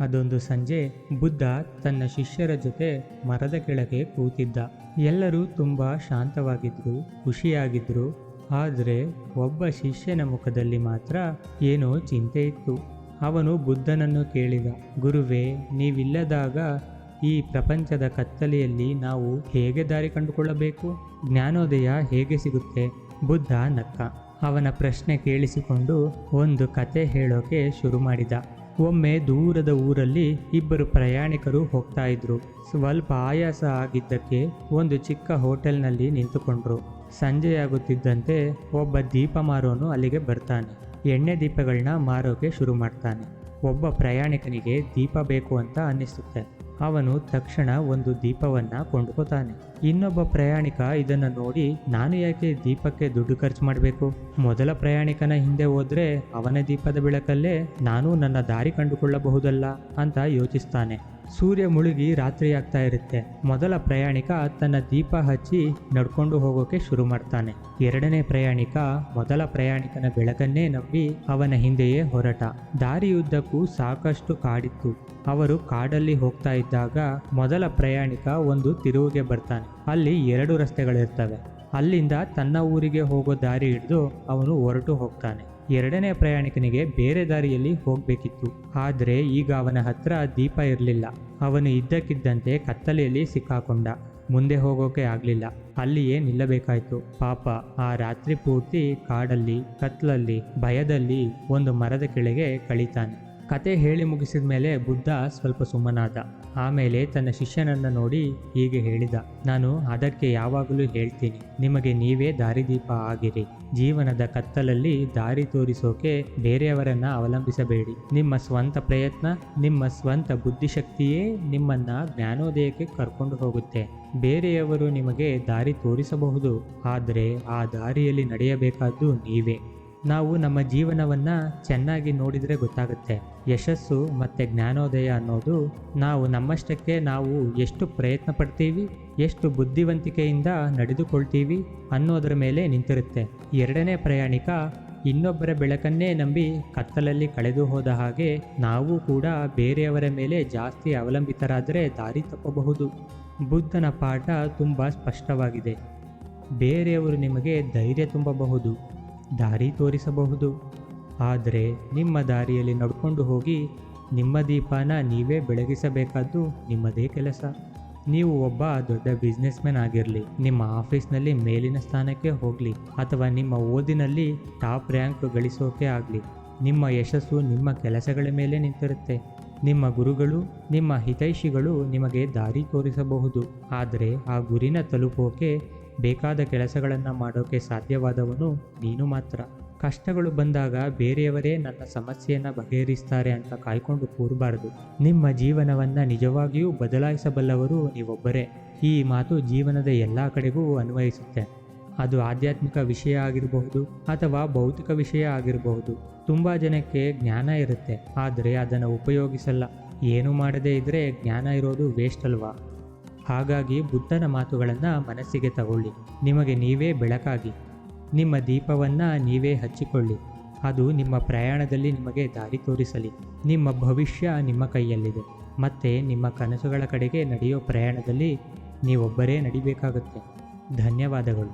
ಅದೊಂದು ಸಂಜೆ ಬುದ್ಧ ತನ್ನ ಶಿಷ್ಯರ ಜೊತೆ ಮರದ ಕೆಳಗೆ ಕೂತಿದ್ದ. ಎಲ್ಲರೂ ತುಂಬ ಶಾಂತವಾಗಿದ್ರು, ಖುಷಿಯಾಗಿದ್ರು. ಆದರೆ ಒಬ್ಬ ಶಿಷ್ಯನ ಮುಖದಲ್ಲಿ ಮಾತ್ರ ಏನೋ ಚಿಂತೆ ಇತ್ತು. ಅವನು ಬುದ್ಧನನ್ನು ಕೇಳಿದ, ಗುರುವೇ, ನೀವಿಲ್ಲದಾಗ ಈ ಪ್ರಪಂಚದ ಕತ್ತಲೆಯಲ್ಲಿ ನಾವು ಹೇಗೆ ದಾರಿ ಕಂಡುಕೊಳ್ಳಬೇಕು? ಜ್ಞಾನೋದಯ ಹೇಗೆ ಸಿಗುತ್ತೆ? ಬುದ್ಧ ನಕ್ಕ. ಅವನ ಪ್ರಶ್ನೆ ಕೇಳಿಸಿಕೊಂಡು ಒಂದು ಕತೆ ಹೇಳೋಕೆ ಶುರು ಮಾಡಿದ. ಒಮ್ಮೆ ದೂರದ ಊರಲ್ಲಿ ಇಬ್ಬರು ಪ್ರಯಾಣಿಕರು ಹೋಗ್ತಾ ಇದ್ರು. ಸ್ವಲ್ಪ ಆಯಾಸ ಆಗಿದ್ದಕ್ಕೆ ಒಂದು ಚಿಕ್ಕ ಹೋಟೆಲ್ನಲ್ಲಿ ನಿಂತುಕೊಂಡ್ರು. ಸಂಜೆಯಾಗುತ್ತಿದ್ದಂತೆ ಒಬ್ಬ ದೀಪ ಮಾರೋನು ಅಲ್ಲಿಗೆ ಬರ್ತಾನೆ. ಎಣ್ಣೆ ದೀಪಗಳನ್ನ ಮಾರೋಕೆ ಶುರು ಮಾಡ್ತಾನೆ. ಒಬ್ಬ ಪ್ರಯಾಣಿಕನಿಗೆ ದೀಪ ಬೇಕು ಅಂತ ಅನ್ನಿಸುತ್ತೆ. ಅವನು ತಕ್ಷಣ ಒಂದು ದೀಪವನ್ನ ಕೊಂಡ್ಕೋತಾನೆ. ಇನ್ನೊಬ್ಬ ಪ್ರಯಾಣಿಕ ಇದನ್ನು ನೋಡಿ, ನಾನು ಯಾಕೆ ದೀಪಕ್ಕೆ ದುಡ್ಡು ಖರ್ಚು ಮಾಡಬೇಕು? ಮೊದಲ ಪ್ರಯಾಣಿಕನ ಹಿಂದೆ ಹೋದ್ರೆ ಅವನ ದೀಪದ ಬೆಳಕಲ್ಲೇ ನಾನು ನನ್ನ ದಾರಿ ಕಂಡುಕೊಳ್ಳಬಹುದಲ್ಲ ಅಂತ ಯೋಚಿಸ್ತಾನೆ. ಸೂರ್ಯ ಮುಳುಗಿ ರಾತ್ರಿ ಆಗ್ತಾ ಇರುತ್ತೆ. ಮೊದಲ ಪ್ರಯಾಣಿಕ ತನ್ನ ದೀಪ ಹಚ್ಚಿ ನಡ್ಕೊಂಡು ಹೋಗೋಕೆ ಶುರು ಮಾಡ್ತಾನೆ. ಎರಡನೇ ಪ್ರಯಾಣಿಕ ಮೊದಲ ಪ್ರಯಾಣಿಕನ ಬೆಳಕನ್ನೇ ನಂಬಿ ಅವನ ಹಿಂದೆಯೇ ಹೊರಟ. ದಾರಿಯುದ್ದಕ್ಕೂ ಸಾಕಷ್ಟು ಕಾಡಿತ್ತು. ಅವರು ಕಾಡಲ್ಲಿ ಹೋಗ್ತಾ ಇದ್ದಾಗ ಮೊದಲ ಪ್ರಯಾಣಿಕ ಒಂದು ತಿರುವಿಗೆ ಬರ್ತಾನೆ. ಅಲ್ಲಿ 2 ರಸ್ತೆಗಳಿರ್ತವೆ. ಅಲ್ಲಿಂದ ತನ್ನ ಊರಿಗೆ ಹೋಗೋ ದಾರಿ ಹಿಡಿದು ಅವನು ಹೊರಟು ಹೋಗ್ತಾನೆ. ಎರಡನೇ ಪ್ರಯಾಣಿಕನಿಗೆ ಬೇರೆ ದಾರಿಯಲ್ಲಿ ಹೋಗ್ಬೇಕಿತ್ತು. ಆದರೆ ಈಗ ಅವನ ಹತ್ರ ದೀಪ ಇರಲಿಲ್ಲ. ಅವನು ಇದ್ದಕ್ಕಿದ್ದಂತೆ ಕತ್ತಲೆಯಲ್ಲಿ ಸಿಕ್ಕಾಕೊಂಡ. ಮುಂದೆ ಹೋಗೋಕೆ ಆಗ್ಲಿಲ್ಲ. ಅಲ್ಲಿಯೇ ನಿಲ್ಲಬೇಕಾಯ್ತು. ಪಾಪ, ಆ ರಾತ್ರಿ ಪೂರ್ತಿ ಕಾಡಲ್ಲಿ, ಕತ್ಲಲ್ಲಿ, ಭಯದಲ್ಲಿ ಒಂದು ಮರದ ಕೆಳಗೆ ಕಳೀತಾನೆ. ಕತೆ ಹೇಳಿ ಮುಗಿಸಿದ ಮೇಲೆ ಬುದ್ಧ ಸ್ವಲ್ಪ ಸುಮ್ಮನಾದ. ಆಮೇಲೆ ತನ್ನ ಶಿಷ್ಯನನ್ನ ನೋಡಿ ಹೀಗೆ ಹೇಳಿದ, ನಾನು ಅದಕ್ಕೆ ಯಾವಾಗಲೂ ಹೇಳ್ತೀನಿ, ನಿಮಗೆ ನೀವೇ ದಾರಿದೀಪ ಆಗಿರಿ. ಜೀವನದ ಕತ್ತಲಲ್ಲಿ ದಾರಿ ತೋರಿಸೋಕೆ ಬೇರೆಯವರನ್ನ ಅವಲಂಬಿಸಬೇಡಿ. ನಿಮ್ಮ ಸ್ವಂತ ಪ್ರಯತ್ನ, ನಿಮ್ಮ ಸ್ವಂತ ಬುದ್ಧಿಶಕ್ತಿಯೇ ನಿಮ್ಮನ್ನ ಜ್ಞಾನೋದಯಕ್ಕೆ ಕರ್ಕೊಂಡು ಹೋಗುತ್ತೆ. ಬೇರೆಯವರು ನಿಮಗೆ ದಾರಿ ತೋರಿಸಬಹುದು, ಆದರೆ ಆ ದಾರಿಯಲ್ಲಿ ನಡೆಯಬೇಕಾದ್ದು ನೀವೇ. ನಾವು ನಮ್ಮ ಜೀವನವನ್ನು ಚೆನ್ನಾಗಿ ನೋಡಿದರೆ ಗೊತ್ತಾಗುತ್ತೆ. ಯಶಸ್ಸು ಮತ್ತು ಜ್ಞಾನೋದಯ ಅನ್ನೋದು ನಾವು ನಮ್ಮಷ್ಟಕ್ಕೆ ನಾವು ಎಷ್ಟು ಪ್ರಯತ್ನ ಪಡ್ತೀವಿ, ಎಷ್ಟು ಬುದ್ಧಿವಂತಿಕೆಯಿಂದ ನಡೆದುಕೊಳ್ತೀವಿ ಅನ್ನೋದರ ಮೇಲೆ ನಿಂತಿರುತ್ತೆ. ಎರಡನೇ ಪ್ರಯಾಣಿಕ ಇನ್ನೊಬ್ಬರ ಬೆಳಕನ್ನೇ ನಂಬಿ ಕತ್ತಲಲ್ಲಿ ಕಳೆದು ಹೋದ ಹಾಗೆ ನಾವು ಕೂಡ ಬೇರೆಯವರ ಮೇಲೆ ಜಾಸ್ತಿ ಅವಲಂಬಿತರಾದರೆ ದಾರಿ ತಪ್ಪಬಹುದು. ಬುದ್ಧನ ಪಾಠ ತುಂಬ ಸ್ಪಷ್ಟವಾಗಿದೆ. ಬೇರೆಯವರು ನಿಮಗೆ ಧೈರ್ಯ ತುಂಬಬಹುದು, ದಾರಿ ತೋರಿಸಬಹುದು, ಆದರೆ ನಿಮ್ಮ ದಾರಿಯಲ್ಲಿ ನಡ್ಕೊಂಡು ಹೋಗಿ ನಿಮ್ಮ ದೀಪನ ನೀವೇ ಬೆಳಗಿಸಬೇಕಾದ್ದು ನಿಮ್ಮದೇ ಕೆಲಸ. ನೀವು ಒಬ್ಬ ದೊಡ್ಡ ಬಿಸ್ನೆಸ್ಮನ್ ಆಗಿರಲಿ, ನಿಮ್ಮ ಆಫೀಸ್ನಲ್ಲಿ ಮೇಲಿನ ಸ್ಥಾನಕ್ಕೆ ಹೋಗಲಿ, ಅಥವಾ ನಿಮ್ಮ ಓದಿನಲ್ಲಿ ಟಾಪ್ ರ್ಯಾಂಕ್ ಗಳಿಸೋಕೆ ಆಗಲಿ, ನಿಮ್ಮ ಯಶಸ್ಸು ನಿಮ್ಮ ಕೆಲಸಗಳ ಮೇಲೆ ನಿಂತಿರುತ್ತೆ. ನಿಮ್ಮ ಗುರುಗಳು, ನಿಮ್ಮ ಹಿತೈಷಿಗಳು ನಿಮಗೆ ದಾರಿ ತೋರಿಸಬಹುದು, ಆದರೆ ಆ ಗುರಿನ ತಲುಪೋಕೆ ಬೇಕಾದ ಕೆಲಸಗಳನ್ನು ಮಾಡೋಕೆ ಸಾಧ್ಯವಾದವನು ನೀನು ಮಾತ್ರ. ಕಷ್ಟಗಳು ಬಂದಾಗ ಬೇರೆಯವರೇ ನನ್ನ ಸಮಸ್ಯೆಯನ್ನು ಬಗೆಹರಿಸ್ತಾರೆ ಅಂತ ಕಾಯ್ಕೊಂಡು ಕೂರಬಾರ್ದು. ನಿಮ್ಮ ಜೀವನವನ್ನು ನಿಜವಾಗಿಯೂ ಬದಲಾಯಿಸಬಲ್ಲವರು ನೀವೊಬ್ಬರೇ. ಈ ಮಾತು ಜೀವನದ ಎಲ್ಲ ಕಡೆಗೂ ಅನ್ವಯಿಸುತ್ತೆ. ಅದು ಆಧ್ಯಾತ್ಮಿಕ ವಿಷಯ ಆಗಿರಬಹುದು ಅಥವಾ ಭೌತಿಕ ವಿಷಯ ಆಗಿರಬಹುದು. ತುಂಬ ಜನಕ್ಕೆ ಜ್ಞಾನ ಇರುತ್ತೆ, ಆದರೆ ಅದನ್ನು ಉಪಯೋಗಿಸಲ್ಲ. ಏನು ಮಾಡದೇ ಇದ್ದರೆ ಜ್ಞಾನ ಇರೋದು ವೇಸ್ಟ್ ಅಲ್ವಾ? ಹಾಗಾಗಿ ಬುದ್ಧನ ಮಾತುಗಳನ್ನು ಮನಸ್ಸಿಗೆ ತಗೊಳ್ಳಿ. ನಿಮಗೆ ನೀವೇ ಬೆಳಕಾಗಿ, ನಿಮ್ಮ ದೀಪವನ್ನು ನೀವೇ ಹಚ್ಚಿಕೊಳ್ಳಿ. ಅದು ನಿಮ್ಮ ಪ್ರಯಾಣದಲ್ಲಿ ನಿಮಗೆ ದಾರಿ ತೋರಿಸಲಿ. ನಿಮ್ಮ ಭವಿಷ್ಯ ನಿಮ್ಮ ಕೈಯಲ್ಲಿದೆ. ಮತ್ತು ನಿಮ್ಮ ಕನಸುಗಳ ಕಡೆಗೆ ನಡೆಯೋ ಪ್ರಯಾಣದಲ್ಲಿ ನೀವೊಬ್ಬರೇ ನಡಿಬೇಕಾಗುತ್ತೆ. ಧನ್ಯವಾದಗಳು.